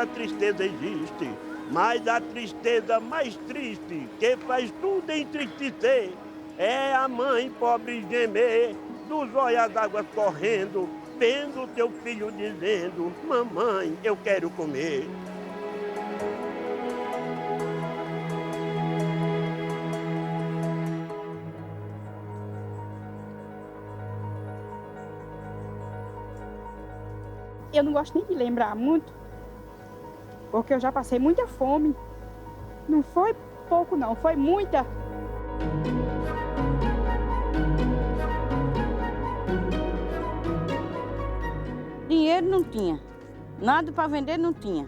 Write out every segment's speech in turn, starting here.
muita tristeza existe, mas a tristeza mais triste, que faz tudo entristecer, é a mãe pobre gemer, dos olhos d'água correndo, vendo teu filho dizendo, mamãe, eu quero comer. Eu não gosto nem de lembrar muito, porque eu já passei muita fome. Não foi pouco não, foi muita. Dinheiro não tinha, nada para vender não tinha.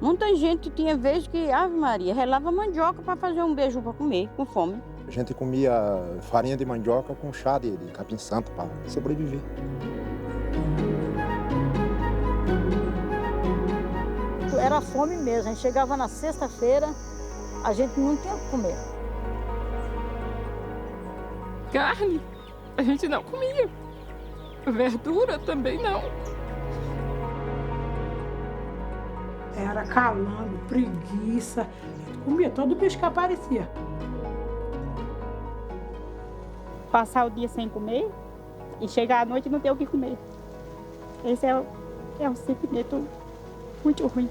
Muita gente tinha vezes que, Ave Maria, relava mandioca para fazer um beijo para comer, com fome. A gente comia farinha de mandioca com chá de capim-santo para sobreviver. Era fome mesmo, a gente chegava na sexta-feira, a gente não tinha o que comer. Carne, a gente não comia. Verdura também não. Era calango, preguiça, comia todo bicho que aparecia. Passar o dia sem comer e chegar à noite e não ter o que comer. Esse é um sentimento muito ruim.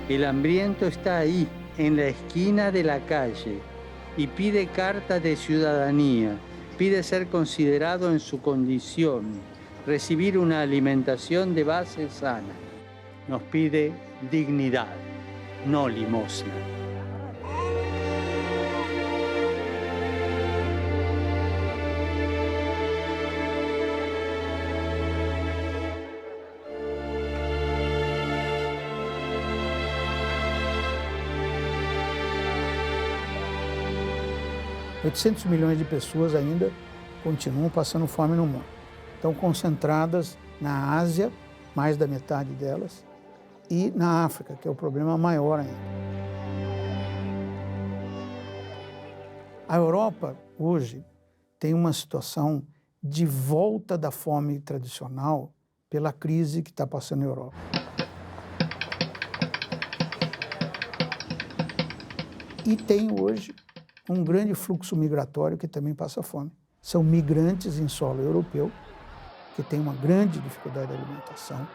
El hambriento está ahí, en la esquina de la calle, y pide cartas de ciudadanía, pide ser considerado en su condición, recibir una alimentación de base sana. Nos pide dignidad, no limosna. $800 milhões de pessoas ainda continuam passando fome no mundo. Estão concentradas na Ásia, mais da metade delas, e na África, que é o problema maior ainda. A Europa, hoje, tem uma situação de volta da fome tradicional pela crise que está passando na Europa. E tem hoje um grande fluxo migratório que também passa fome. São migrantes em solo europeu, que tem uma grande dificuldade de alimentação.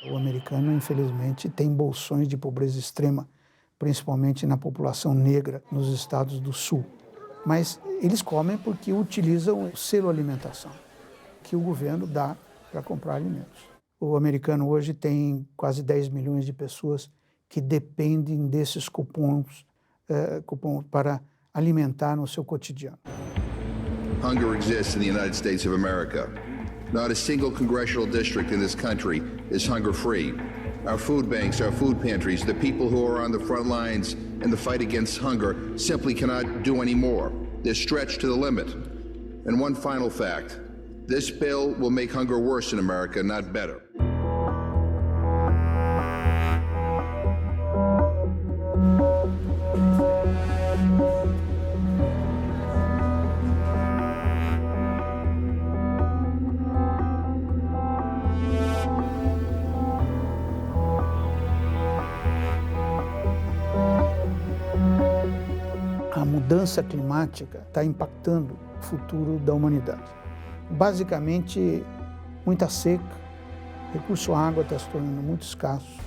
O americano, infelizmente, tem bolsões de pobreza extrema, principalmente na população negra nos estados do sul. Mas eles comem porque utilizam o selo alimentação, que o governo dá para comprar alimentos. O americano hoje tem quase 10 milhões de pessoas que dependem desses cupons para alimentar no seu cotidiano. Hunger exists in the United States of America. Not a single congressional district in this country is hunger-free. Our food banks, our food pantries, the people who are on the front lines in the fight against hunger simply cannot do any more. They're stretched to the limit. And one final fact, this bill will make hunger worse in America, not better. A mudança climática está impactando o futuro da humanidade. Basicamente, muita seca, recurso à água está se tornando muito escasso,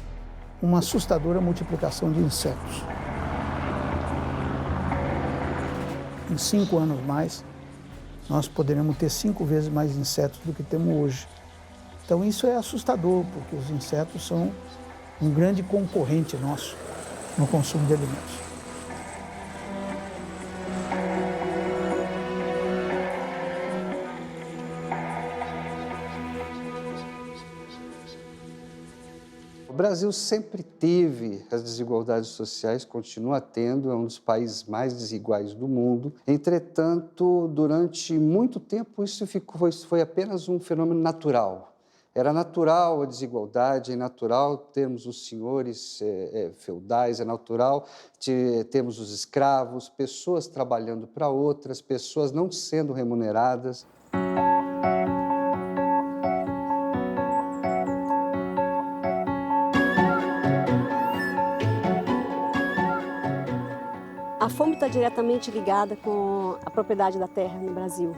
uma assustadora multiplicação de insetos. Em 5 anos mais, nós poderemos ter 5 vezes mais insetos do que temos hoje. Então isso é assustador, porque os insetos são um grande concorrente nosso no consumo de alimentos. O Brasil sempre teve as desigualdades sociais, continua tendo, é um dos países mais desiguais do mundo. Entretanto, durante muito tempo, isso foi apenas um fenômeno natural. Era natural a desigualdade, é natural termos os senhores feudais, é natural termos os escravos, pessoas trabalhando para outras, pessoas não sendo remuneradas. A fome está diretamente ligada com a propriedade da terra no Brasil.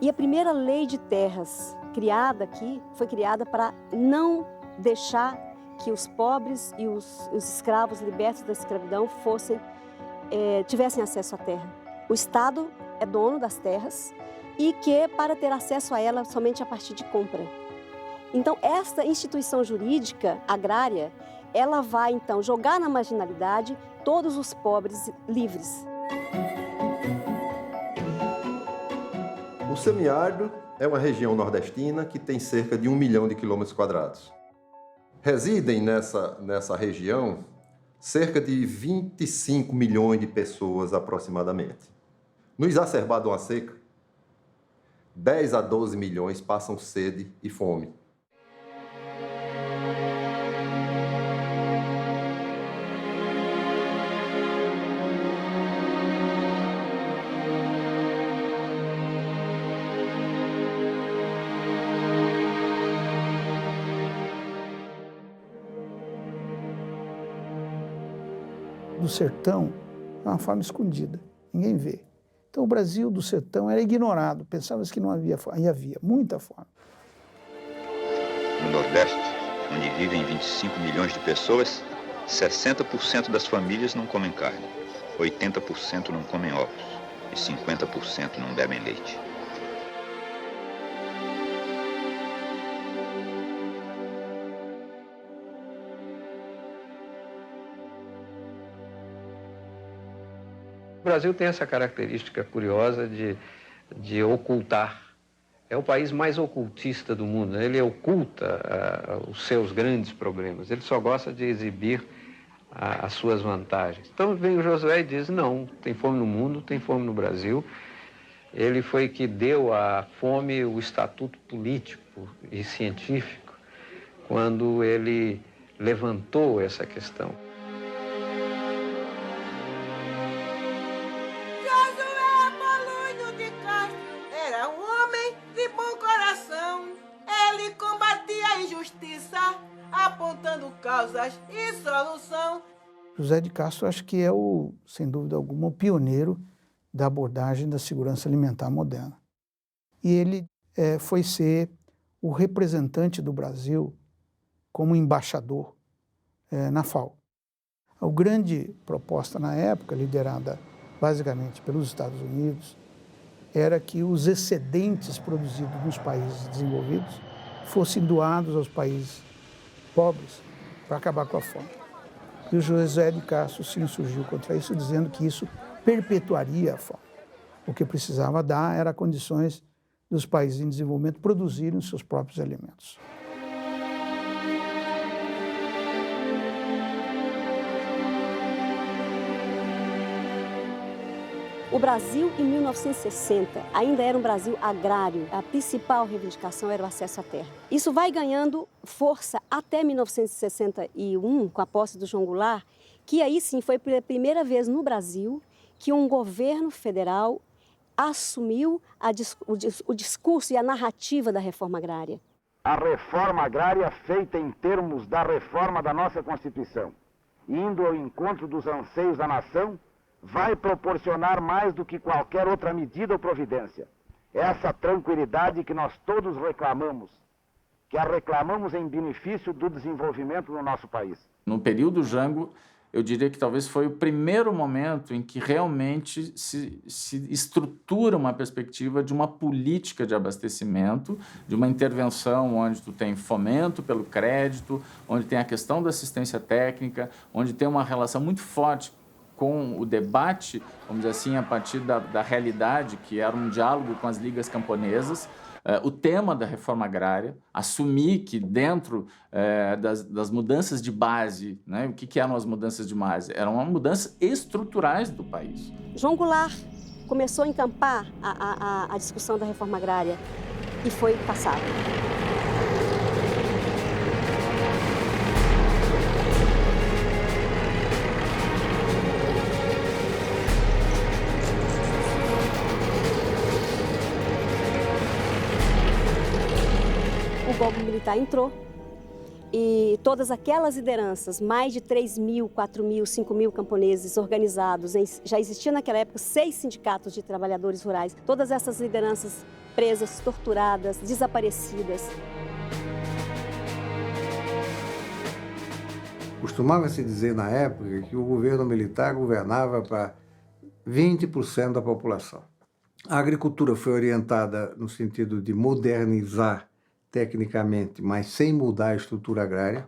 E a primeira lei de terras criada aqui foi criada para não deixar que os pobres e os escravos libertos da escravidão tivessem acesso à terra. O Estado é dono das terras e que, para ter acesso a ela, somente a partir de compra. Então, esta instituição jurídica agrária, ela vai, então, jogar na marginalidade todos os pobres livres. O semiárido é uma região nordestina que tem cerca de 1 milhão de quilômetros quadrados. Residem nessa região cerca de 25 milhões de pessoas aproximadamente. No exacerbado de uma seca, 10 a 12 milhões passam sede e fome. Do sertão é uma fome escondida, ninguém vê. Então o Brasil do sertão era ignorado, pensava-se que não havia fome, e havia muita fome. No Nordeste, onde vivem 25 milhões de pessoas, 60% das famílias não comem carne, 80% não comem ovos e 50% não bebem leite. O Brasil tem essa característica curiosa de ocultar. É o país mais ocultista do mundo, né? Ele oculta os seus grandes problemas, ele só gosta de exibir as suas vantagens. Então vem o Josué e diz, não, tem fome no mundo, tem fome no Brasil. Ele foi que deu à fome o estatuto político e científico, quando ele levantou essa questão. Apontando causas e solução. José de Castro acho que é, sem dúvida alguma, o pioneiro da abordagem da segurança alimentar moderna. E ele foi ser o representante do Brasil como embaixador na FAO. A grande proposta na época, liderada basicamente pelos Estados Unidos, era que os excedentes produzidos nos países desenvolvidos fossem doados aos países pobres para acabar com a fome. E o José de Castro se insurgiu contra isso, dizendo que isso perpetuaria a fome. O que precisava dar era condições dos países em desenvolvimento produzirem os seus próprios alimentos. O Brasil, em 1960, ainda era um Brasil agrário. A principal reivindicação era o acesso à terra. Isso vai ganhando força até 1961, com a posse do João Goulart, que aí sim foi pela primeira vez no Brasil que um governo federal assumiu o discurso e a narrativa da reforma agrária. A reforma agrária feita em termos da reforma da nossa Constituição, indo ao encontro dos anseios da nação, vai proporcionar mais do que qualquer outra medida ou providência. Essa tranquilidade que nós todos reclamamos, que a reclamamos em benefício do desenvolvimento do nosso país. No período Jango, eu diria que talvez foi o primeiro momento em que realmente se estrutura uma perspectiva de uma política de abastecimento, de uma intervenção onde tu tem fomento pelo crédito, onde tem a questão da assistência técnica, onde tem uma relação muito forte com o debate, vamos dizer assim, a partir da realidade, que era um diálogo com as ligas camponesas, o tema da reforma agrária, assumir que dentro das mudanças de base, né, o que eram as mudanças de base? Eram mudanças estruturais do país. João Goulart começou a encampar a discussão da reforma agrária e foi passado. O golpe militar entrou e todas aquelas lideranças, mais de 3.000, 4.000, 5.000 camponeses organizados, já existia naquela época 6 sindicatos de trabalhadores rurais, todas essas lideranças presas, torturadas, desaparecidas. Costumava-se dizer na época que o governo militar governava para 20% da população. A agricultura foi orientada no sentido de modernizar tecnicamente, mas sem mudar a estrutura agrária.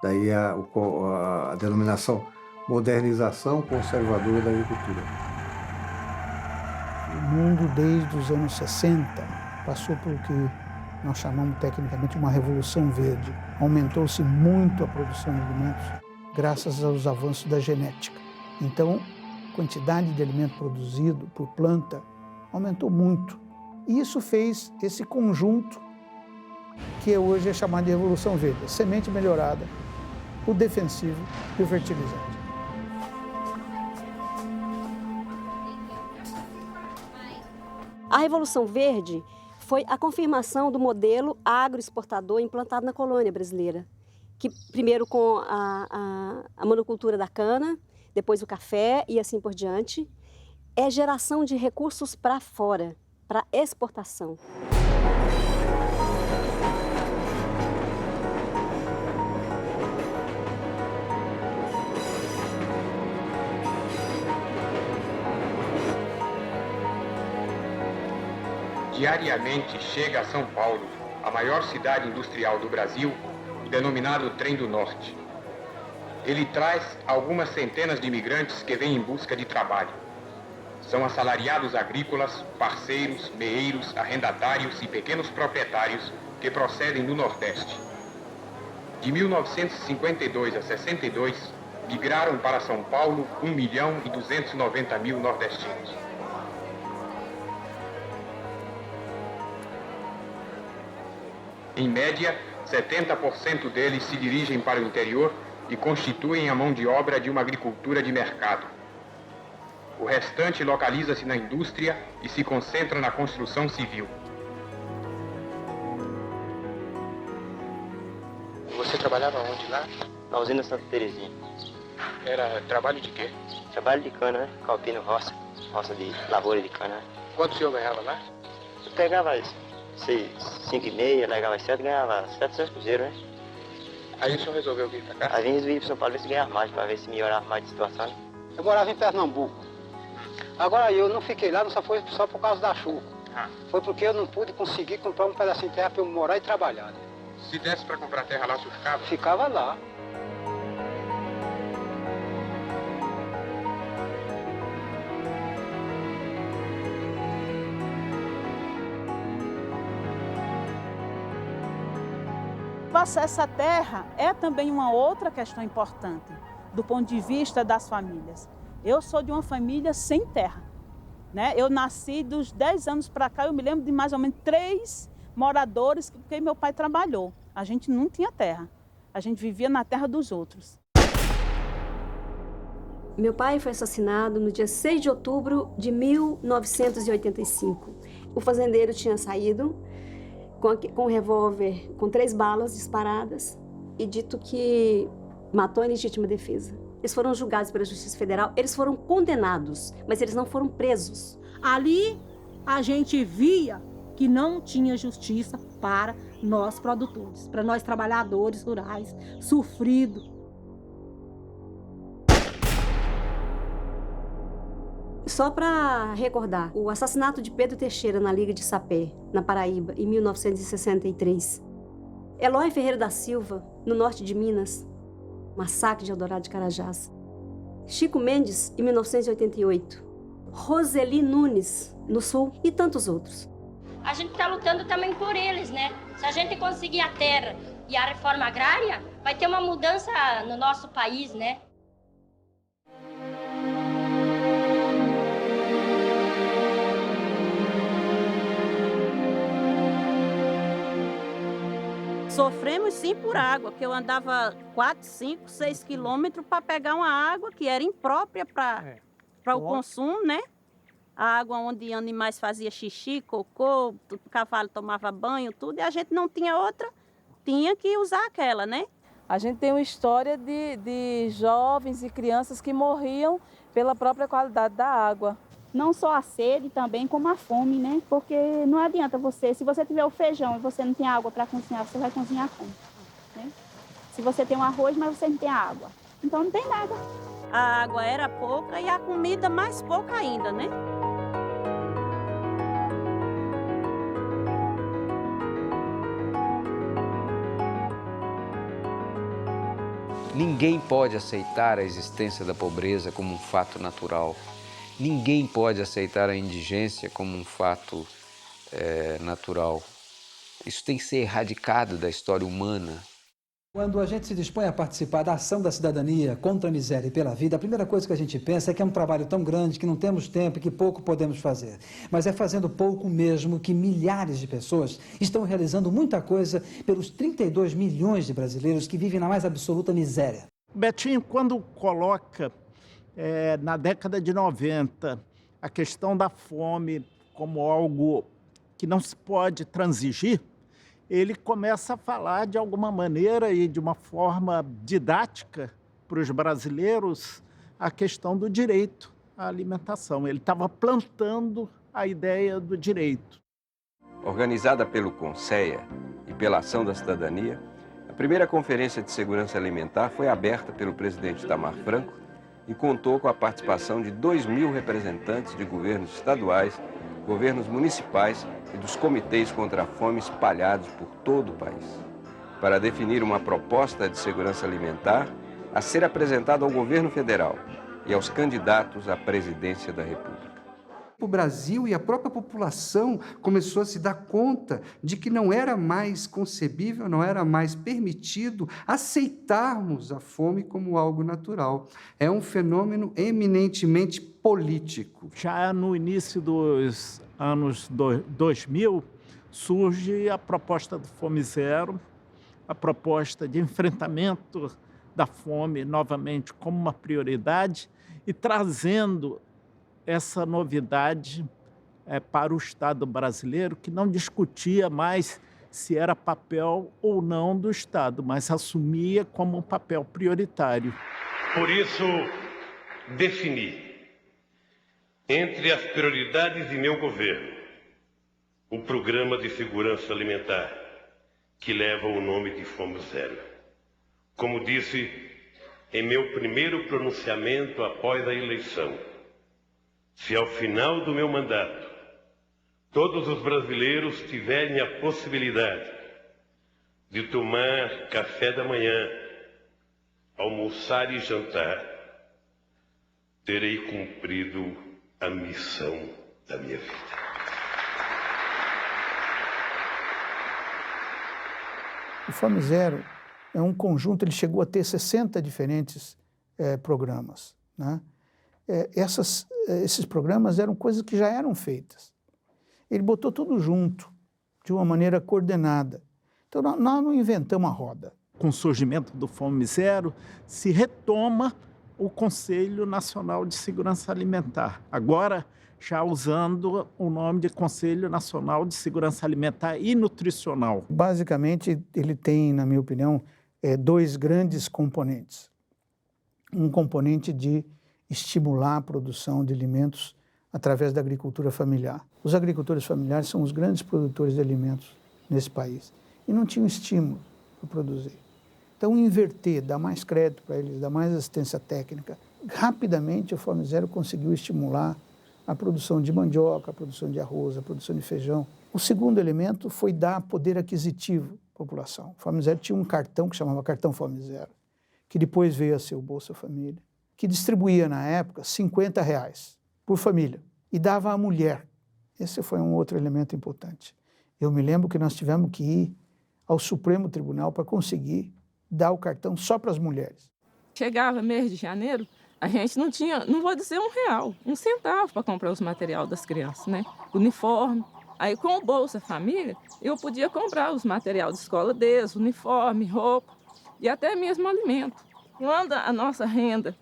Daí a denominação modernização conservadora da agricultura. O mundo, desde os anos 60, passou por o que nós chamamos tecnicamente uma revolução verde. Aumentou-se muito a produção de alimentos graças aos avanços da genética. Então, a quantidade de alimento produzido por planta aumentou muito. E isso fez esse conjunto que hoje é chamado de Revolução Verde, a semente melhorada, o defensivo e o fertilizante. A Revolução Verde foi a confirmação do modelo agroexportador implantado na colônia brasileira, que primeiro com a monocultura da cana, depois o café e assim por diante, é geração de recursos para fora, para exportação. Diariamente chega a São Paulo, a maior cidade industrial do Brasil, o denominado Trem do Norte. Ele traz algumas centenas de imigrantes que vêm em busca de trabalho. São assalariados agrícolas, parceiros, meeiros, arrendatários e pequenos proprietários que procedem do Nordeste. De 1952 a 62, migraram para São Paulo 1.290.000 nordestinos. Em média, 70% deles se dirigem para o interior e constituem a mão de obra de uma agricultura de mercado. O restante localiza-se na indústria e se concentra na construção civil. Você trabalhava onde lá? Na usina Santa Terezinha. Era trabalho de quê? Trabalho de cana, né? Calpino roça de lavoura de cana. Quanto o senhor ganhava lá? Eu pegava 5,5, largava 7, ganhava 700 cruzeiros, né? Aí o senhor resolveu vir pra cá? Aí vim vir para São Paulo ver se ganhava mais, para ver se melhorava mais de situação. Né? Eu morava em Pernambuco. Agora eu não fiquei lá, não só foi só por causa da chuva. Foi porque eu não pude conseguir comprar um pedacinho de terra para eu morar e trabalhar. Né? Se desse para comprar terra lá, o senhor ficava? Ficava lá. O acesso à terra é também uma outra questão importante, do ponto de vista das famílias. Eu sou de uma família sem terra, né? Eu nasci dos 10 anos para cá, eu me lembro de mais ou menos 3 moradores que meu pai trabalhou. A gente não tinha terra, a gente vivia na terra dos outros. Meu pai foi assassinado no dia 6 de outubro de 1985. O fazendeiro tinha saído com um revólver com 3 balas disparadas e dito que matou em legítima defesa. Eles foram julgados pela Justiça Federal, eles foram condenados, mas eles não foram presos. Ali a gente via que não tinha justiça para nós produtores, para nós trabalhadores rurais, sofridos. Só para recordar, o assassinato de Pedro Teixeira na Liga de Sapé, na Paraíba, em 1963. Eloy Ferreira da Silva, no norte de Minas, massacre de Eldorado de Carajás. Chico Mendes, em 1988. Roseli Nunes, no sul, e tantos outros. a gente está lutando também por eles, né? Se a gente conseguir a terra e a reforma agrária, vai ter uma mudança no nosso país, né? Sofremos sim por água, que eu andava 4, 5, 6 quilômetros para pegar uma água que era imprópria para o consumo, né? A água onde animais faziam xixi, cocô, o cavalo tomava banho, tudo, e a gente não tinha outra, tinha que usar aquela, né? A gente tem uma história de jovens e crianças que morriam pela própria qualidade da água. Não só a sede, também como a fome, né? Porque não adianta você, se você tiver o feijão e você não tem água para cozinhar, você vai cozinhar como? Né? Se você tem um arroz, mas você não tem água, então não tem nada. A água era pouca e a comida mais pouca ainda, né? Ninguém pode aceitar a existência da pobreza como um fato natural. Ninguém pode aceitar a indigência como um fato natural. Isso tem que ser erradicado da história humana. Quando a gente se dispõe a participar da ação da cidadania contra a miséria e pela vida, a primeira coisa que a gente pensa é que é um trabalho tão grande que não temos tempo e que pouco podemos fazer. Mas é fazendo pouco mesmo que milhares de pessoas estão realizando muita coisa pelos 32 milhões de brasileiros que vivem na mais absoluta miséria. Betinho, quando coloca na década de 90 a questão da fome como algo que não se pode transigir, ele começa a falar de alguma maneira e de uma forma didática para os brasileiros a questão do direito à alimentação. Ele estava plantando a ideia do direito. Organizada pelo CONSEA e pela Ação da Cidadania, a primeira Conferência de Segurança Alimentar foi aberta pelo presidente Itamar Franco e contou com a participação de 2.000 representantes de governos estaduais, governos municipais e dos comitês contra a fome espalhados por todo o país, para definir uma proposta de segurança alimentar a ser apresentada ao governo federal e aos candidatos à presidência da República. O Brasil e a própria população começou a se dar conta de que não era mais concebível, não era mais permitido aceitarmos a fome como algo natural. É um fenômeno eminentemente político. Já no início dos anos 2000, surge a proposta do Fome Zero, a proposta de enfrentamento da fome novamente como uma prioridade e trazendo essa novidade para o Estado brasileiro, que não discutia mais se era papel ou não do Estado, mas assumia como um papel prioritário. Por isso, defini, entre as prioridades de meu governo, o Programa de Segurança Alimentar, que leva o nome de Fome Zero. Como disse em meu primeiro pronunciamento após a eleição, se ao final do meu mandato todos os brasileiros tiverem a possibilidade de tomar café da manhã, almoçar e jantar, terei cumprido a missão da minha vida. O Fome Zero é um conjunto, ele chegou a ter 60 diferentes programas, né? Esses programas eram coisas que já eram feitas. Ele botou tudo junto, de uma maneira coordenada. Então, nós não inventamos a roda. Com o surgimento do Fome Zero, se retoma o Conselho Nacional de Segurança Alimentar. Agora, já usando o nome de Conselho Nacional de Segurança Alimentar e Nutricional. Basicamente, ele tem, na minha opinião, dois grandes componentes. Um componente de estimular a produção de alimentos através da agricultura familiar. Os agricultores familiares são os grandes produtores de alimentos nesse país e não tinham estímulo para produzir. Então, inverter, dar mais crédito para eles, dar mais assistência técnica. Rapidamente, o Fome Zero conseguiu estimular a produção de mandioca, a produção de arroz, a produção de feijão. O segundo elemento foi dar poder aquisitivo à população. O Fome Zero tinha um cartão que chamava Cartão Fome Zero, que depois veio a ser o Bolsa Família, que distribuía, na época, R$50 por família e dava à mulher. Esse foi um outro elemento importante. Eu me lembro que nós tivemos que ir ao Supremo Tribunal para conseguir dar o cartão só para as mulheres. Chegava mês de janeiro, a gente não tinha, não vou dizer R$1, 1 centavo para comprar os materiais das crianças, né? Uniforme. Aí com o Bolsa Família, eu podia comprar os materiais de escola deles, uniforme, roupa e até mesmo alimento. Quando a nossa renda,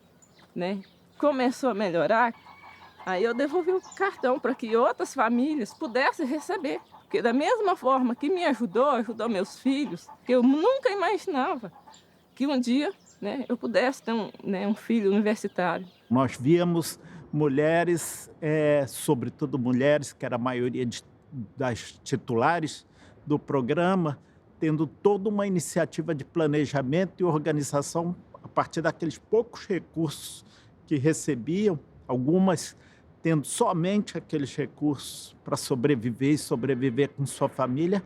né, começou a melhorar, aí eu devolvi o cartão para que outras famílias pudessem receber. Porque da mesma forma que me ajudou meus filhos, que eu nunca imaginava que um dia, né, eu pudesse ter um filho universitário. Nós víamos mulheres, sobretudo mulheres, que era a maioria das titulares do programa, tendo toda uma iniciativa de planejamento e organização a partir daqueles poucos recursos que recebiam, algumas tendo somente aqueles recursos para sobreviver e sobreviver com sua família,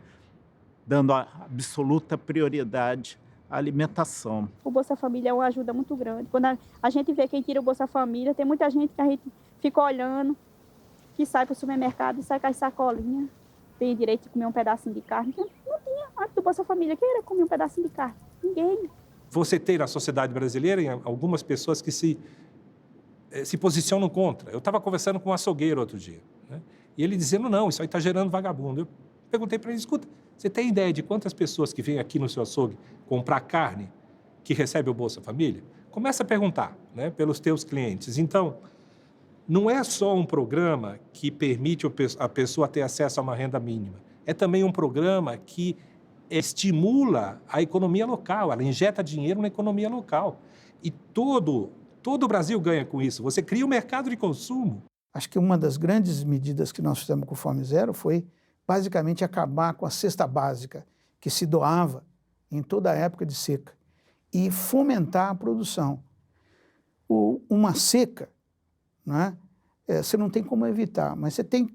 dando a absoluta prioridade à alimentação. O Bolsa Família é uma ajuda muito grande. Quando a gente vê quem tira o Bolsa Família, tem muita gente que a gente fica olhando, que sai para o supermercado e sai com as sacolinhas, tem direito de comer um pedacinho de carne. Não tinha antes do Bolsa Família, quem era comer um pedacinho de carne? Ninguém. Você tem na sociedade brasileira algumas pessoas que se posicionam contra. Eu estava conversando com um açougueiro outro dia, né? E ele dizendo, não, isso aí está gerando vagabundo. Eu perguntei para ele, escuta, você tem ideia de quantas pessoas que vêm aqui no seu açougue comprar carne que recebe o Bolsa Família? Começa a perguntar, né, pelos teus clientes. Então, não é só um programa que permite a pessoa ter acesso a uma renda mínima. É também um programa que estimula a economia local, ela injeta dinheiro na economia local. E todo o Brasil ganha com isso. Você cria um mercado de consumo. Acho que uma das grandes medidas que nós fizemos com o Fome Zero foi basicamente acabar com a cesta básica que se doava em toda a época de seca e fomentar a produção. Uma seca, né, você não tem como evitar, mas você tem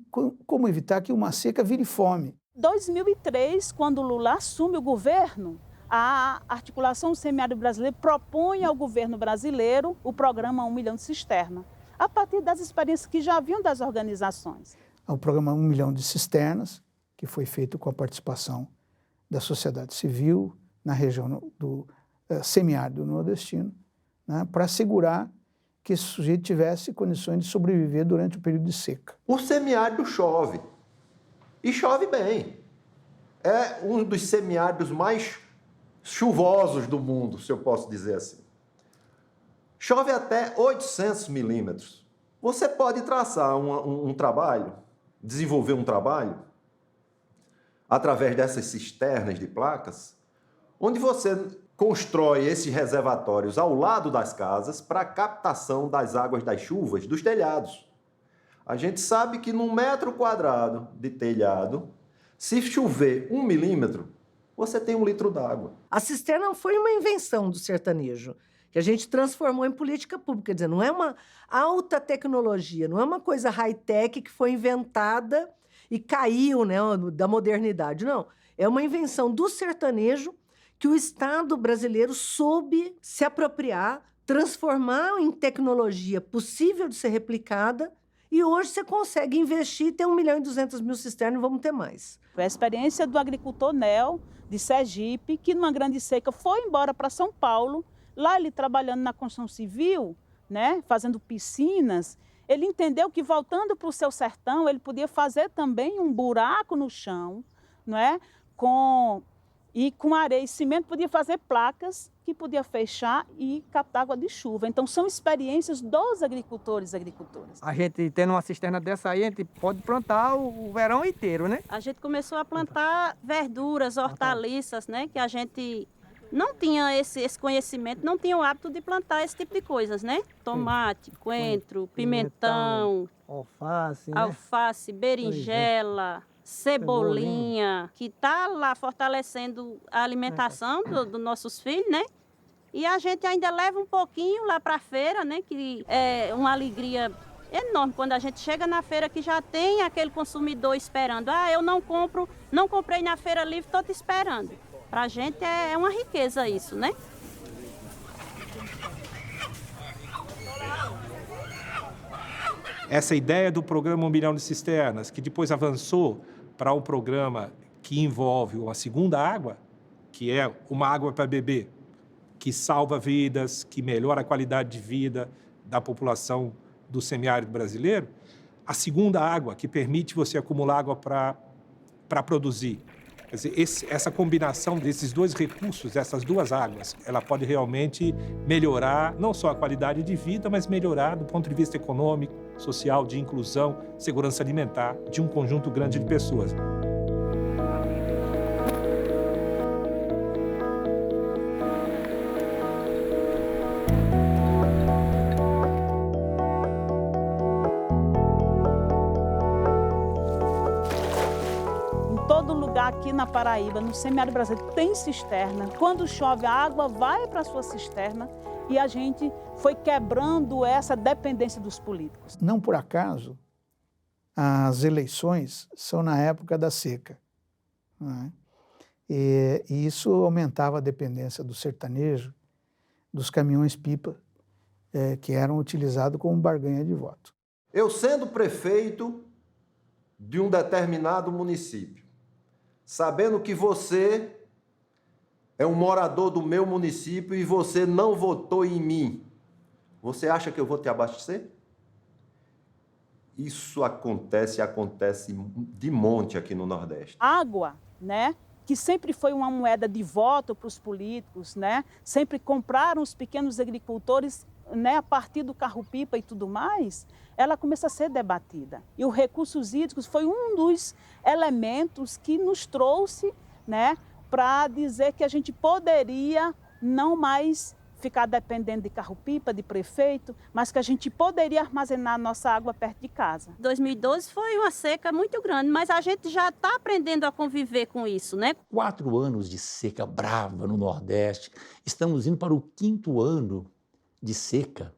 como evitar que uma seca vire fome. 2003, quando Lula assume o governo, a articulação do semiárido brasileiro propõe ao governo brasileiro o programa 1 milhão de cisternas, a partir das experiências que já haviam das organizações. O programa 1 milhão de cisternas, que foi feito com a participação da sociedade civil na região do semiárido nordestino, né, para assegurar que esse sujeito tivesse condições de sobreviver durante o período de seca. O semiárido chove, e chove bem. É um dos semiáridos mais chuvosos do mundo, se eu posso dizer assim. Chove até 800 milímetros. Você pode traçar um trabalho, desenvolver um trabalho, através dessas cisternas de placas, onde você constrói esses reservatórios ao lado das casas para a captação das águas das chuvas dos telhados. A gente sabe que num metro quadrado de telhado, se chover 1 milímetro, você tem 1 litro d'água. A cisterna foi uma invenção do sertanejo, que a gente transformou em política pública. Quer dizer, não é uma alta tecnologia, não é uma coisa high-tech que foi inventada e caiu, né, da modernidade. Não, é uma invenção do sertanejo que o Estado brasileiro soube se apropriar, transformar em tecnologia possível de ser replicada, e hoje você consegue investir, ter 1.200.000 cisternas e vamos ter mais. Foi a experiência do agricultor Nel, de Sergipe, que numa grande seca foi embora para São Paulo, lá ele trabalhando na construção civil, né, fazendo piscinas, ele entendeu que voltando para o seu sertão, ele podia fazer também um buraco no chão, não é? Com areia e cimento, podia fazer placas que podia fechar e captar água de chuva. Então, são experiências dos agricultores e agricultoras. A gente tendo uma cisterna dessa aí, a gente pode plantar o verão inteiro, né? A gente começou a plantar verduras, hortaliças, né? Que a gente não tinha esse conhecimento, não tinha o hábito de plantar esse tipo de coisas, né? Tomate, coentro, pimentão, alface, berinjela, cebolinha, que está lá fortalecendo a alimentação dos nossos filhos, né? E a gente ainda leva um pouquinho lá para a feira, né? Que é uma alegria enorme quando a gente chega na feira que já tem aquele consumidor esperando. Ah, eu não comprei na feira livre, estou te esperando. Para a gente é uma riqueza isso, né? Essa ideia do programa 1 milhão de cisternas, que depois avançou para um programa que envolve uma segunda água, que é uma água para beber, que salva vidas, que melhora a qualidade de vida da população do semiárido brasileiro, a segunda água, que permite você acumular água para produzir. Quer dizer, essa combinação desses dois recursos, essas duas águas, ela pode realmente melhorar não só a qualidade de vida, mas melhorar do ponto de vista econômico, social, de inclusão, segurança alimentar de um conjunto grande de pessoas. Aqui na Paraíba, no semiárido brasileiro, tem cisterna. Quando chove, a água vai para a sua cisterna e a gente foi quebrando essa dependência dos políticos. Não por acaso, as eleições são na época da seca, né? E isso aumentava a dependência do sertanejo, dos caminhões-pipa, que eram utilizados como barganha de voto. Eu sendo prefeito de um determinado município, sabendo que você é um morador do meu município e você não votou em mim, você acha que eu vou te abastecer? Isso acontece de monte aqui no Nordeste. Água, né? Que sempre foi uma moeda de voto para os políticos, né? Sempre compraram os pequenos agricultores, né? A partir do carro-pipa e tudo mais, ela começa a ser debatida. E os recursos hídricos foi um dos elementos que nos trouxe, né, para dizer que a gente poderia não mais ficar dependendo de carro-pipa, de prefeito, mas que a gente poderia armazenar nossa água perto de casa. 2012 foi uma seca muito grande, mas a gente já está aprendendo a conviver com isso, né? 4 anos de seca brava no Nordeste. Estamos indo para o 5º ano de seca.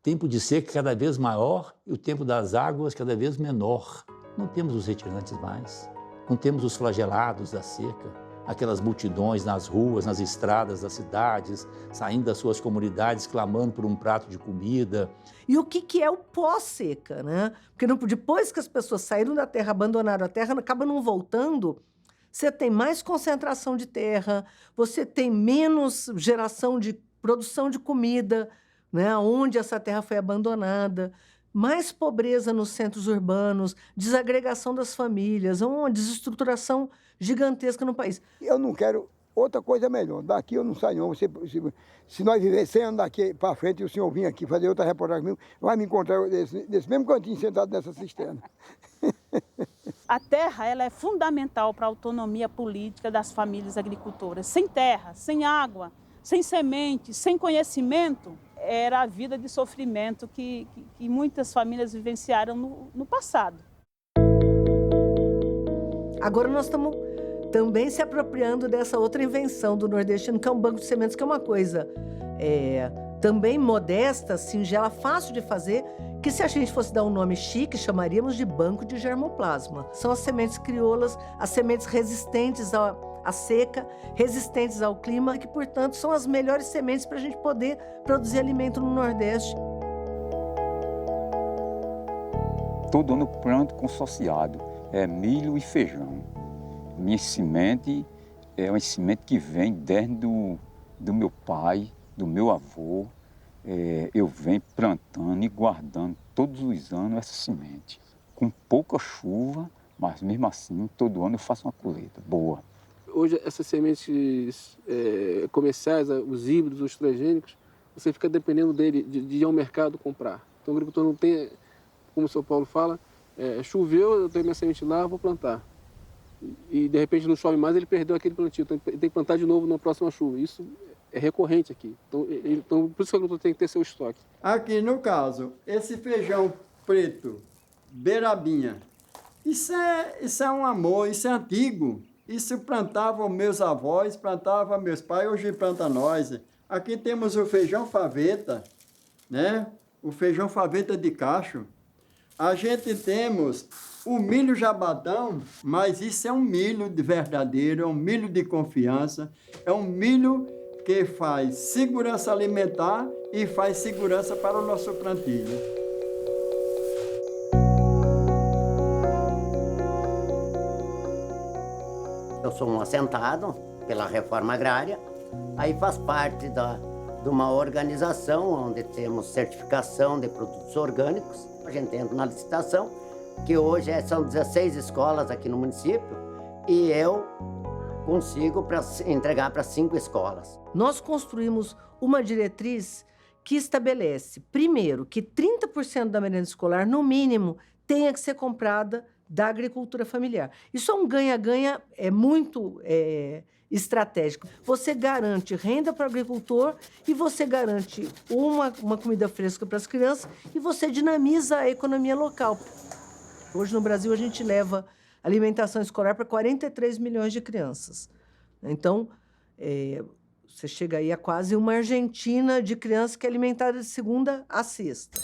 Tempo de seca cada vez maior e o tempo das águas cada vez menor. Não temos os retirantes mais, não temos os flagelados da seca, aquelas multidões nas ruas, nas estradas das cidades, saindo das suas comunidades, clamando por um prato de comida. E o que é o pós-seca, né? Porque depois que as pessoas saíram da terra, abandonaram a terra, acabam não voltando, você tem mais concentração de terra, você tem menos geração de produção de comida, né, onde essa terra foi abandonada, mais pobreza nos centros urbanos, desagregação das famílias, uma desestruturação gigantesca no país. Eu não quero outra coisa melhor. Daqui eu não saio não. Se nós viver 100 anos daqui para frente e o senhor vir aqui fazer outra reportagem comigo, vai me encontrar nesse mesmo cantinho sentado nessa cisterna. A terra, ela é fundamental para a autonomia política das famílias agricultoras. Sem terra, sem água, sem semente, sem conhecimento, era a vida de sofrimento que muitas famílias vivenciaram no passado. Agora nós estamos também se apropriando dessa outra invenção do nordestino, que é um banco de sementes, que é uma coisa também modesta, singela, fácil de fazer, que se a gente fosse dar um nome chique, chamaríamos de banco de germoplasma. São as sementes crioulas, as sementes resistentes à seca, resistentes ao clima, que, portanto, são as melhores sementes para a gente poder produzir alimento no Nordeste. Todo ano planto consociado, milho e feijão. Minha semente é uma semente que vem desde do meu pai, do meu avô. Eu venho plantando e guardando todos os anos essa semente. Com pouca chuva, mas mesmo assim, todo ano eu faço uma colheita boa. Hoje, essas sementes comerciais, os híbridos, os transgênicos, você fica dependendo dele, de ir ao mercado comprar. Então, o agricultor não tem, como o São Paulo fala, choveu, eu tenho minha semente lá, vou plantar. E, de repente, não chove mais, ele perdeu aquele plantio. Então, ele tem que plantar de novo na próxima chuva. Isso é recorrente aqui. Então, por isso que o agricultor tem que ter seu estoque. Aqui, no caso, esse feijão preto, beirabinha, isso é um amor, isso é antigo. Isso plantavam meus avós, plantavam meus pais, hoje planta nós. Aqui temos o feijão faveta, né? O feijão faveta de cacho. A gente temos o milho jabadão, mas isso é um milho de verdadeiro, é um milho de confiança, é um milho que faz segurança alimentar e faz segurança para o nosso plantio. sou um assentado pela reforma agrária, aí faz parte de uma organização onde temos certificação de produtos orgânicos. A gente entra na licitação, que hoje são 16 escolas aqui no município, e eu consigo entregar para 5 escolas. Nós construímos uma diretriz que estabelece, primeiro, que 30% da merenda escolar, no mínimo, tenha que ser comprada da agricultura familiar. Isso é um ganha-ganha muito estratégico. Você garante renda para o agricultor e você garante uma comida fresca para as crianças e você dinamiza a economia local. Hoje, no Brasil, a gente leva alimentação escolar para 43 milhões de crianças. Então, você chega aí a quase uma Argentina de crianças que é alimentada de segunda a sexta.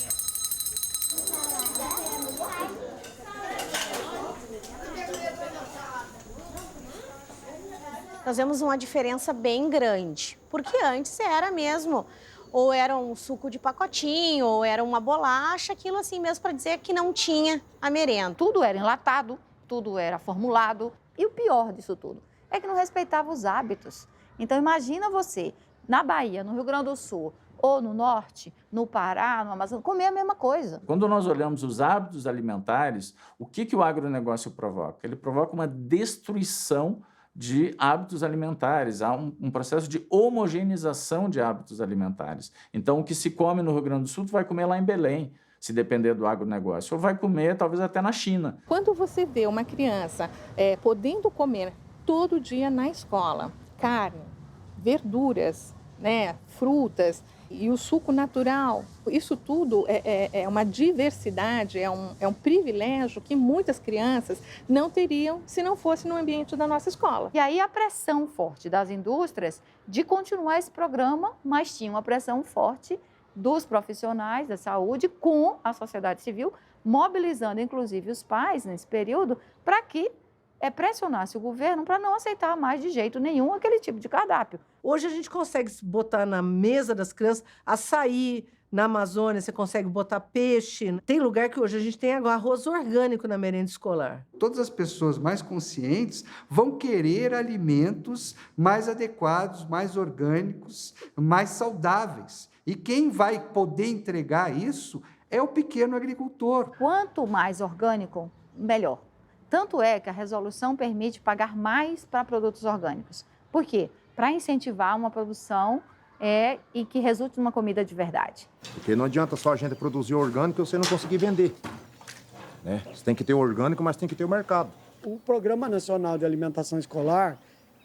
Nós vemos uma diferença bem grande, porque antes era mesmo, ou era um suco de pacotinho, ou era uma bolacha, aquilo assim mesmo para dizer que não tinha a merenda. Tudo era enlatado, tudo era formulado, e o pior disso tudo é que não respeitava os hábitos. Então imagina você, na Bahia, no Rio Grande do Sul, ou no Norte, no Pará, no Amazonas, comer a mesma coisa. Quando nós olhamos os hábitos alimentares, o que o agronegócio provoca? Ele provoca uma destruição de hábitos alimentares, há um processo de homogeneização de hábitos alimentares. Então, o que se come no Rio Grande do Sul, tu vai comer lá em Belém, se depender do agronegócio, ou vai comer talvez até na China. Quando você vê uma criança podendo comer todo dia na escola carne, verduras, né, frutas e o suco natural, isso tudo é uma diversidade, é um privilégio que muitas crianças não teriam se não fosse no ambiente da nossa escola. E aí a pressão forte das indústrias de continuar esse programa, mas tinha uma pressão forte dos profissionais da saúde com a sociedade civil, mobilizando inclusive os pais nesse período para que pressionasse o governo para não aceitar mais de jeito nenhum aquele tipo de cardápio. Hoje a gente consegue botar na mesa das crianças açaí, na Amazônia você consegue botar peixe. Tem lugar que hoje a gente tem arroz orgânico na merenda escolar. Todas as pessoas mais conscientes vão querer alimentos mais adequados, mais orgânicos, mais saudáveis. E quem vai poder entregar isso é o pequeno agricultor. Quanto mais orgânico, melhor. Tanto é que a resolução permite pagar mais para produtos orgânicos. Por quê? Para incentivar uma produção e que resulte numa comida de verdade. Porque não adianta só a gente produzir orgânico e você não conseguir vender. Né? Você tem que ter o orgânico, mas tem que ter o mercado. O Programa Nacional de Alimentação Escolar,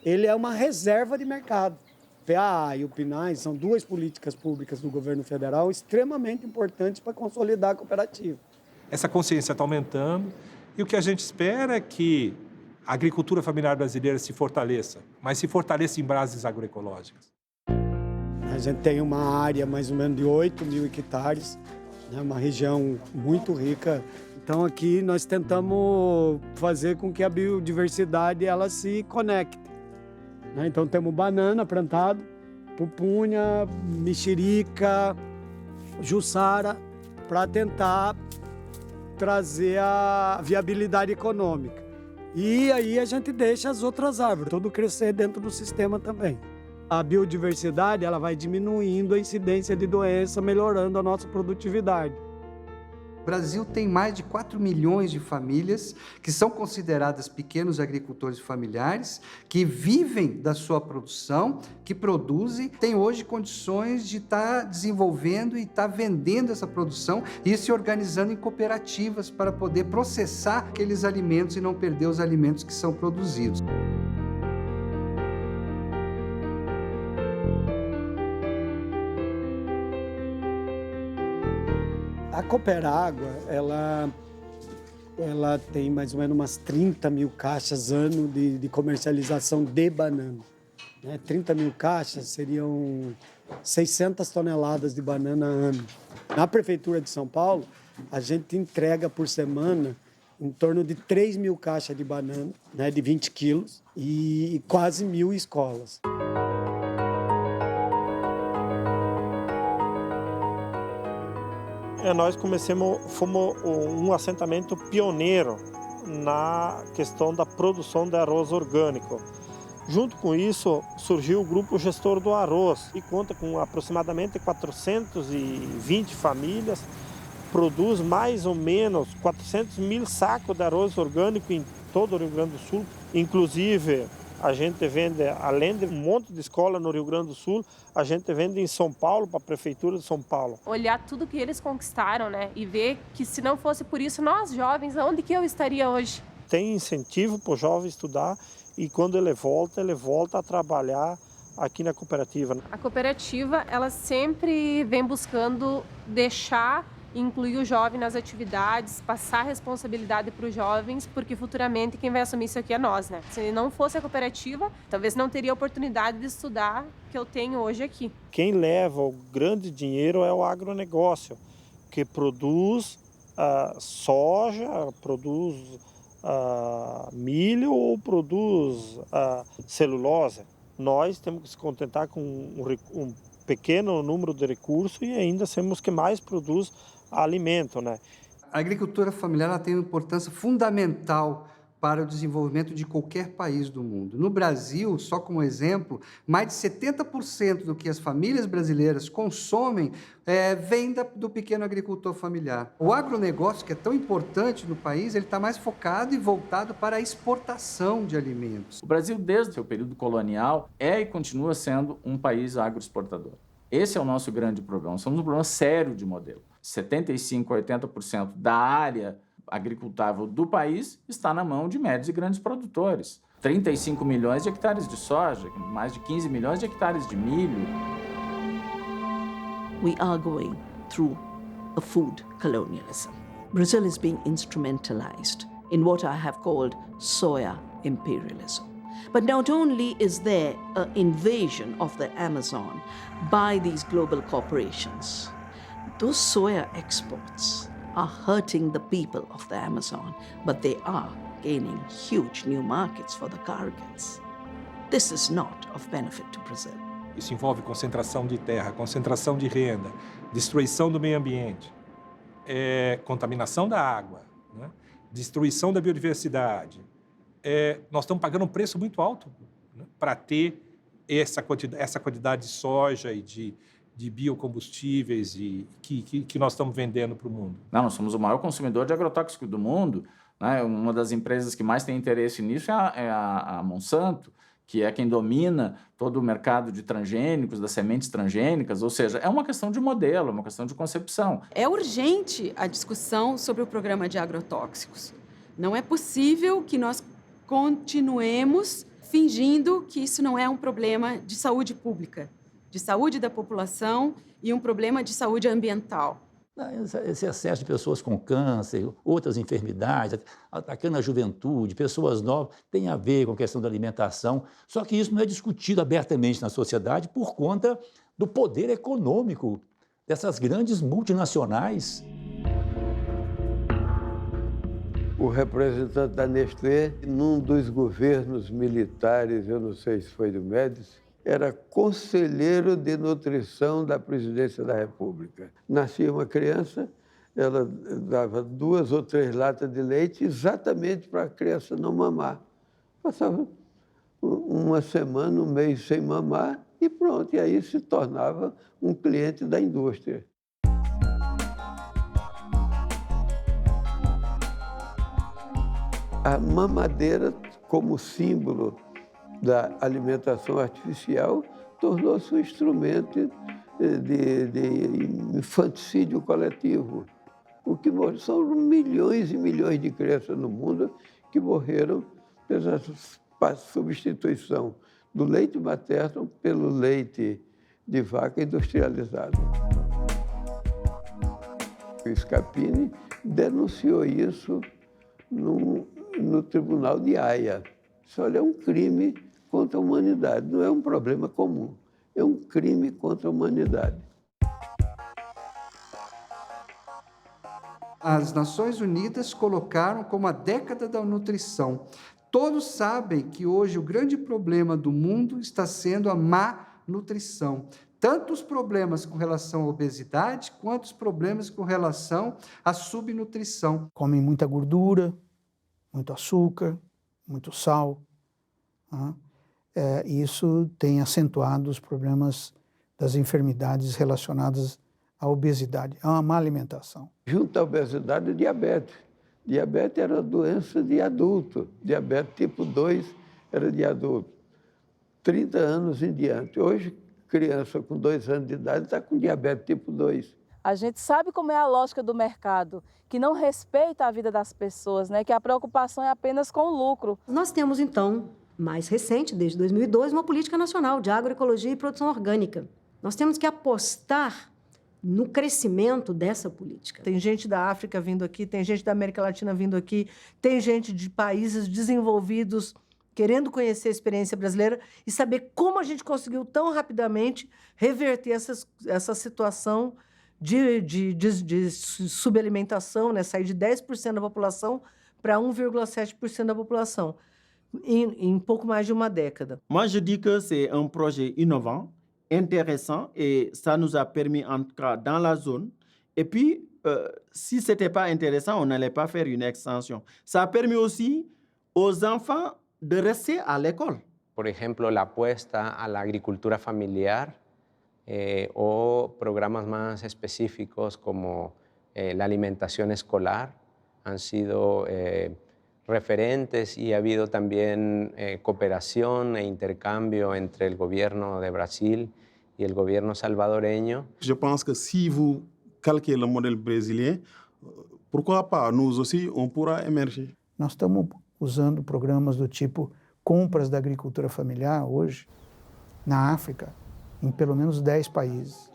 ele é uma reserva de mercado. O PAA e o PNAE são duas políticas públicas do governo federal extremamente importantes para consolidar a cooperativa. Essa consciência está aumentando. E o que a gente espera é que a agricultura familiar brasileira se fortaleça, mas se fortaleça em bases agroecológicas. A gente tem uma área mais ou menos de 8 mil hectares, né, uma região muito rica. Então aqui nós tentamos fazer com que a biodiversidade ela se conecte. Né? Então temos banana plantado, pupunha, mexerica, jussara, para tentar trazer a viabilidade econômica. E aí a gente deixa as outras árvores, tudo crescer dentro do sistema também. A biodiversidade ela vai diminuindo a incidência de doença, melhorando a nossa produtividade. O Brasil tem mais de 4 milhões de famílias que são consideradas pequenos agricultores familiares, que vivem da sua produção, que produzem, têm hoje condições de estar desenvolvendo e estar vendendo essa produção e se organizando em cooperativas para poder processar aqueles alimentos e não perder os alimentos que são produzidos. A Cooperágua, ela tem mais ou menos umas 30 mil caixas ano de comercialização de banana. Né? 30 mil caixas seriam 600 toneladas de banana ano. Na Prefeitura de São Paulo, a gente entrega por semana em torno de 3 mil caixas de banana, né, de 20 quilos, e quase 1.000 escolas. Nós fomos um assentamento pioneiro na questão da produção de arroz orgânico. Junto com isso, surgiu o Grupo Gestor do Arroz, que conta com aproximadamente 420 famílias, produz mais ou menos 400 mil sacos de arroz orgânico em todo o Rio Grande do Sul. Inclusive, a gente vende, além de um monte de escola no Rio Grande do Sul, a gente vende em São Paulo, para a Prefeitura de São Paulo. Olhar tudo que eles conquistaram, né? E ver que se não fosse por isso, nós jovens, onde que eu estaria hoje? Tem incentivo para o jovem estudar e quando ele volta a trabalhar aqui na cooperativa. A cooperativa, ela sempre vem buscando incluir o jovem nas atividades, passar responsabilidade para os jovens, porque futuramente quem vai assumir isso aqui é nós, né? Se não fosse a cooperativa, talvez não teria a oportunidade de estudar que eu tenho hoje aqui. Quem leva o grande dinheiro é o agronegócio, que produz soja, produz milho ou produz celulose. Nós temos que se contentar com um pequeno número de recursos e ainda somos que mais produz alimento, né? A agricultura familiar ela tem uma importância fundamental para o desenvolvimento de qualquer país do mundo. No Brasil, só como exemplo, mais de 70% do que as famílias brasileiras consomem vem do pequeno agricultor familiar. O agronegócio, que é tão importante no país, ele está mais focado e voltado para a exportação de alimentos. O Brasil, desde o seu período colonial, é e continua sendo um país agroexportador. Esse é o nosso grande problema. Somos um problema sério de modelo. 75% a 80% da área agricultável do país está na mão de médios e grandes produtores. 35 milhões de hectares de soja, mais de 15 milhões de hectares de milho. We are going through a food colonialism. Brazil is being instrumentalized in what I have called soya imperialism. But not only is there an invasion of the Amazon by these global corporations, those soya exports are hurting the people of the Amazon, but they are gaining huge new markets for the cargos. This is not of benefit to Brazil. Isso envolve concentração de terra, concentração de renda, destruição do meio ambiente, contaminação da água, né? Destruição da biodiversidade. Nós estamos pagando um preço muito alto, né, para ter essa quantidade de soja e de biocombustíveis que nós estamos vendendo para o mundo. Não, nós somos o maior consumidor de agrotóxico do mundo, né? Uma das empresas que mais tem interesse nisso é a Monsanto, que é quem domina todo o mercado de transgênicos, das sementes transgênicas, ou seja, é uma questão de modelo, é uma questão de concepção. É urgente a discussão sobre o programa de agrotóxicos. Não é possível que nós continuemos fingindo que isso não é um problema de saúde pública, de saúde da população e um problema de saúde ambiental. Esse excesso de pessoas com câncer, outras enfermidades, atacando a juventude, pessoas novas, tem a ver com a questão da alimentação. Só que isso não é discutido abertamente na sociedade por conta do poder econômico dessas grandes multinacionais. O representante da Nestlé, num dos governos militares, eu não sei se foi do Médici, era conselheiro de nutrição da presidência da República. Nascia uma criança, ela dava 2 ou 3 latas de leite exatamente para a criança não mamar. Passava uma semana, um mês sem mamar e pronto. E aí se tornava um cliente da indústria. A mamadeira, como símbolo da alimentação artificial, tornou-se um instrumento de infanticídio coletivo. O que são milhões e milhões de crianças no mundo que morreram pela substituição do leite materno pelo leite de vaca industrializado. O Scapini denunciou isso no Tribunal de Haia. Isso, olha, é um crime contra a humanidade. Não é um problema comum, é um crime contra a humanidade. As Nações Unidas colocaram como a década da nutrição. Todos sabem que hoje o grande problema do mundo está sendo a má nutrição. Tanto os problemas com relação à obesidade, quanto os problemas com relação à subnutrição. Comem muita gordura, muito açúcar, muito sal. Né? Isso tem acentuado os problemas das enfermidades relacionadas à obesidade, a uma má alimentação. Junto à obesidade, diabetes. Diabetes era doença de adulto. Diabetes tipo 2 era de adulto. 30 anos em diante. Hoje, criança com 2 anos de idade está com diabetes tipo 2. A gente sabe como é a lógica do mercado, que não respeita a vida das pessoas, né? Que a preocupação é apenas com o lucro. Nós temos, então, mais recente, desde 2002, uma política nacional de agroecologia e produção orgânica. Nós temos que apostar no crescimento dessa política. Tem gente da África vindo aqui, tem gente da América Latina vindo aqui, tem gente de países desenvolvidos querendo conhecer a experiência brasileira e saber como a gente conseguiu tão rapidamente reverter essa situação de subalimentação, né? Sair de 10% da população para 1,7% da população em pouco mais de uma década. Moi, je dis que c'est un projet innovant, intéressant, et ça nous a permis, en tout cas, dans la zone. Et puis, si ce n'était pas intéressant, on n'allait pas faire une extension. Ça a permis aussi aux enfants de rester à l'école. Por ejemplo, la apuesta a la agricultura familiar o programas más específicos como la alimentación escolar han sido referentes y ha habido también cooperación e intercambio entre el gobierno de Brasil y el gobierno salvadoreño. Je pense que si vous calquez le modèle brésilien, pourquoi pas, nous aussi, on pourra émerger. Nós estamos usando programas do tipo compras da agricultura familiar hoje na África, em pelo menos 10 países.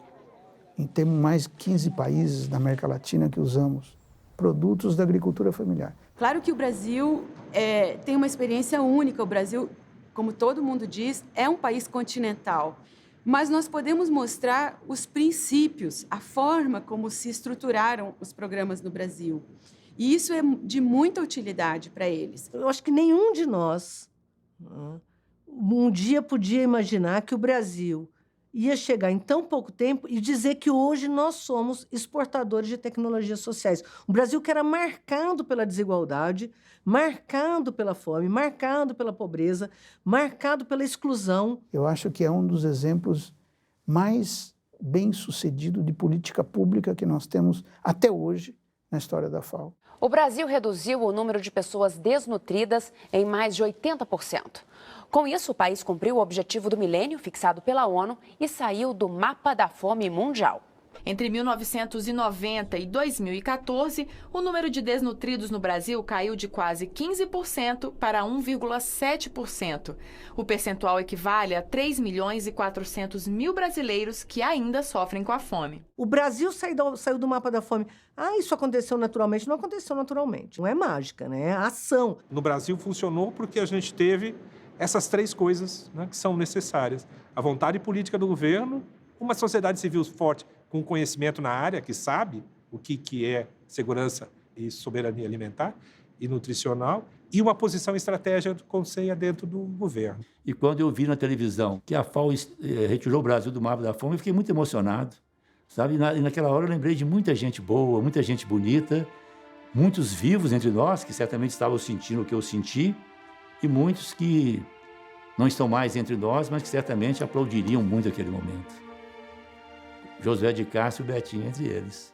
E temos mais 15 países na América Latina que usamos produtos da agricultura familiar. Claro que o Brasil tem uma experiência única. O Brasil, como todo mundo diz, é um país continental. Mas nós podemos mostrar os princípios, a forma como se estruturaram os programas no Brasil. E isso é de muita utilidade para eles. Eu acho que nenhum de nós um dia podia imaginar que o Brasil ia chegar em tão pouco tempo e dizer que hoje nós somos exportadores de tecnologias sociais. Um Brasil que era marcado pela desigualdade, marcado pela fome, marcado pela pobreza, marcado pela exclusão. Eu acho que é um dos exemplos mais bem-sucedidos de política pública que nós temos até hoje na história da FAO. O Brasil reduziu o número de pessoas desnutridas em mais de 80%. Com isso, o país cumpriu o objetivo do milênio fixado pela ONU e saiu do mapa da fome mundial. Entre 1990 e 2014, o número de desnutridos no Brasil caiu de quase 15% para 1,7%. O percentual equivale a 3 milhões e 400 mil brasileiros que ainda sofrem com a fome. O Brasil saiu do mapa da fome. Isso aconteceu naturalmente. Não aconteceu naturalmente. Não é mágica, né? É ação. No Brasil funcionou porque a gente teve essas 3 coisas, né, que são necessárias. A vontade política do governo, uma sociedade civil forte com conhecimento na área, que sabe o que é segurança e soberania alimentar e nutricional, e uma posição estratégica do Conselho dentro do governo. E quando eu vi na televisão que a FAO retirou o Brasil do mapa da fome, eu fiquei muito emocionado. Sabe? E naquela hora eu lembrei de muita gente boa, muita gente bonita, muitos vivos entre nós, que certamente estavam sentindo o que eu senti, e muitos que não estão mais entre nós, mas que certamente aplaudiriam muito aquele momento. Josué de Castro e Betinho entre eles.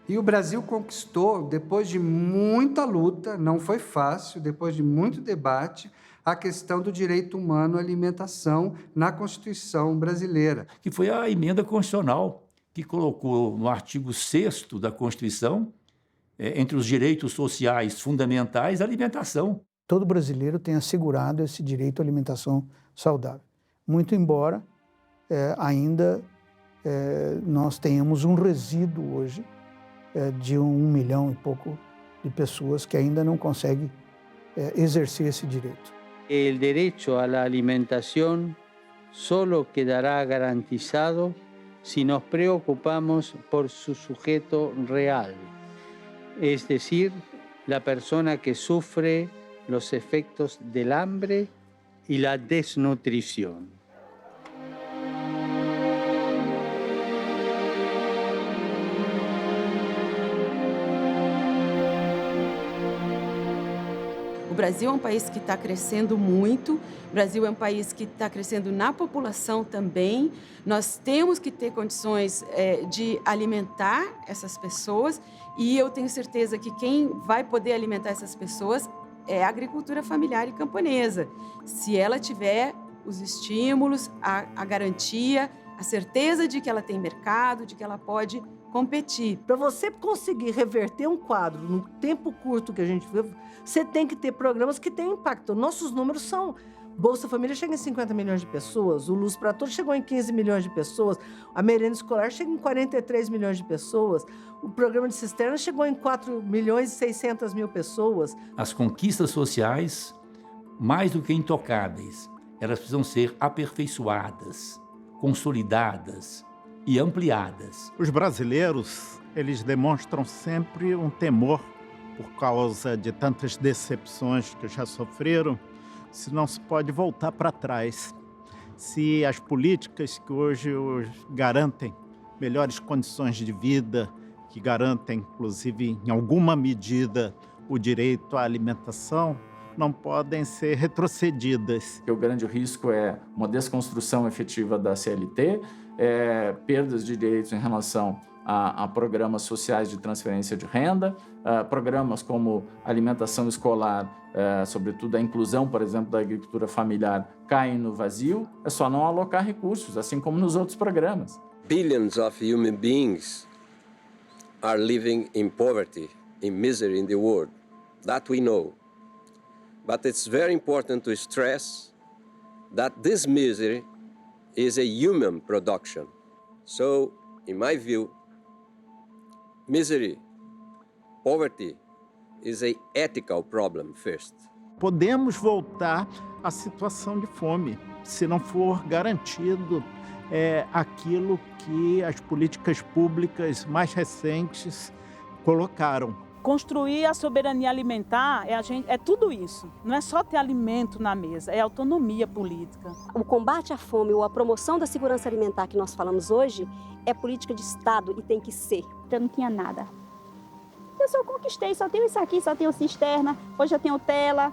E o Brasil conquistou, depois de muita luta, não foi fácil, depois de muito debate, a questão do direito humano à alimentação na Constituição brasileira. Que foi a emenda constitucional que colocou no artigo 6º da Constituição, entre os direitos sociais fundamentais, a alimentação. Todo brasileiro tem assegurado esse direito à alimentação saudável. Muito embora ainda nós tenhamos um resíduo hoje de 1 milhão e pouco de pessoas que ainda não conseguem exercer esse direito. O direito à alimentação solo quedará garantizado se nos preocupamos por su sujeto real, es decir, la persona que sufre los efectos del hambre y la desnutrición. O Brasil é um país que está crescendo muito, o Brasil é um país que está crescendo na população também. Nós temos que ter condições de alimentar essas pessoas e eu tenho certeza que quem vai poder alimentar essas pessoas é a agricultura familiar e camponesa. Se ela tiver os estímulos, a garantia, a certeza de que ela tem mercado, de que ela pode competir. Para você conseguir reverter um quadro no tempo curto que a gente vive, você tem que ter programas que tenham impacto. Nossos números são... Bolsa Família chega em 50 milhões de pessoas, o Luz para Todos chegou em 15 milhões de pessoas, a merenda escolar chega em 43 milhões de pessoas, o programa de cisterna chegou em 4 milhões e 600 mil pessoas. As conquistas sociais, mais do que intocáveis, elas precisam ser aperfeiçoadas, consolidadas e ampliadas. Os brasileiros, eles demonstram sempre um temor por causa de tantas decepções que já sofreram, se não se pode voltar para trás. Se as políticas que hoje garantem melhores condições de vida, que garantem, inclusive, em alguma medida, o direito à alimentação, não podem ser retrocedidas. O grande risco é uma desconstrução efetiva da CLT, perdas de direitos em relação a programas sociais de transferência de renda, programas como alimentação escolar, sobretudo a inclusão, por exemplo, da agricultura familiar, caem no vazio. É só não alocar recursos, assim como nos outros programas. Billions of human beings are living in poverty, in misery in the world. That we know. But it's very important to stress that this misery is a human production. So, in my view, misery, poverty is an ethical problem first. Podemos voltar à situação de fome, se não for garantido aquilo que as políticas públicas mais recentes colocaram. Construir a soberania alimentar é tudo isso. Não é só ter alimento na mesa, é autonomia política. O combate à fome ou a promoção da segurança alimentar que nós falamos hoje é política de Estado e tem que ser. Eu não tinha nada. Eu só conquistei, só tenho isso aqui, só tenho cisterna, hoje eu tenho tela,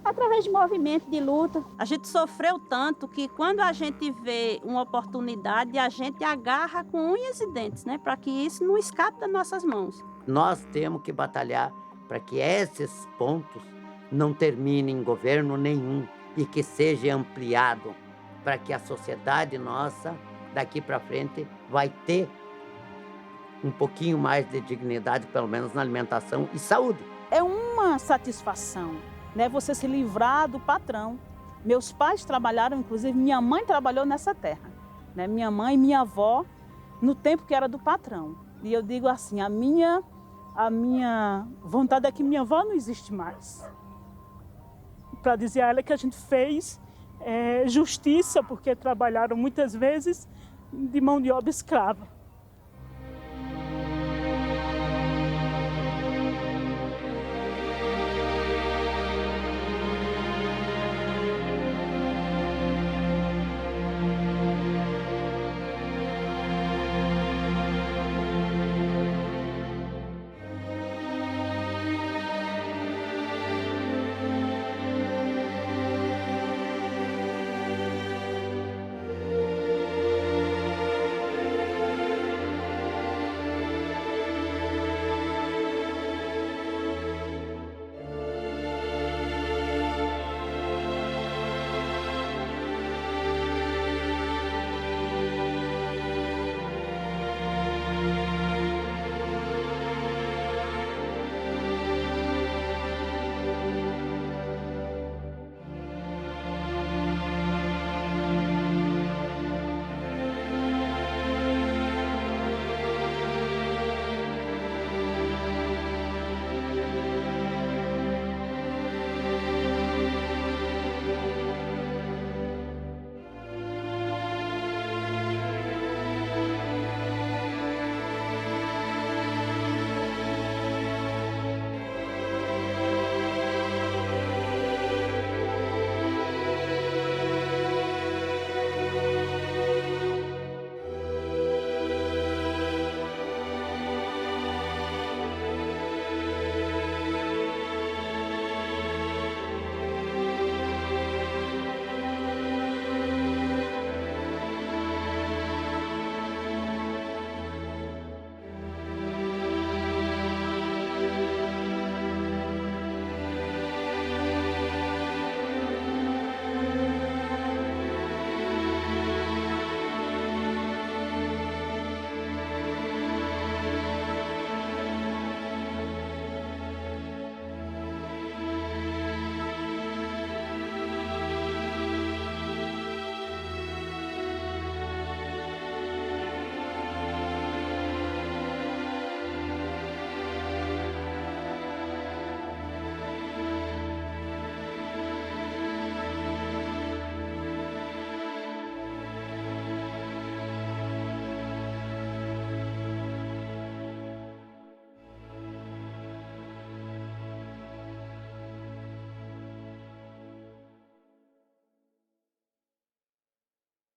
através de movimento, de luta. A gente sofreu tanto que quando a gente vê uma oportunidade, a gente agarra com unhas e dentes, né? Para que isso não escape das nossas mãos. Nós temos que batalhar para que esses pontos não terminem em governo nenhum e que seja ampliado para que a sociedade nossa, daqui para frente, vai ter um pouquinho mais de dignidade, pelo menos na alimentação e saúde. É uma satisfação, né? Você se livrar do patrão. Meus pais trabalharam, inclusive minha mãe trabalhou nessa terra, né? Minha mãe e minha avó, no tempo que era do patrão. E eu digo assim, a minha vontade é que minha avó não existe mais. Para dizer a ela que a gente fez justiça, porque trabalharam muitas vezes de mão de obra escrava.